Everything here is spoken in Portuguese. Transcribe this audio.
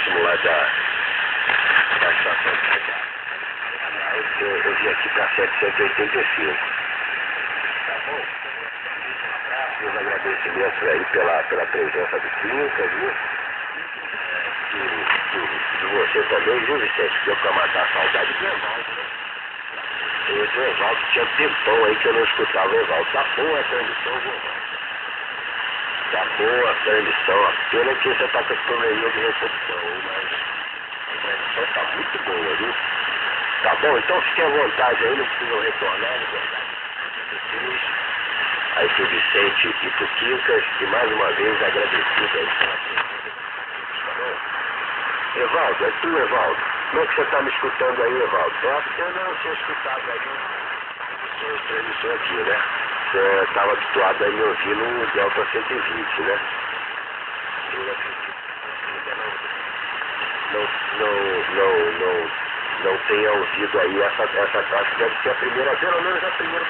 próximo lá da estação de chegar. Aliás, eu vim aqui para 785. Tá bom? Meus agradecimentos aí pela presença do Quincas, viu? De você também, viu, Vicente? Deu para matar a saudade do Evaldo, né? Esse Evaldo tinha tempão aí que eu não escutava o Evaldo. Tá boa a transmissão, viu, Evaldo? Tá boa a transmissão. A pena que você tá com esse probleminha de recepção, mas a transmissão tá muito boa, viu? Tá bom? Então fiquem à vontade aí, não precisam retornar, na verdade. Aí pro Vicente e pro Quincas, e mais uma vez agradecido aí pela presença. Tá bom? Evaldo, é tu, Evaldo. Como é que você está me escutando aí, Evaldo? Eu não tinha escutado aí o seu transmissor aqui, né? Você estava habituado a me ouvir no Delta 120, né? Eu acredito que não tenha ouvido aí essa taxa, deve ser a primeira, pelo menos a primeira.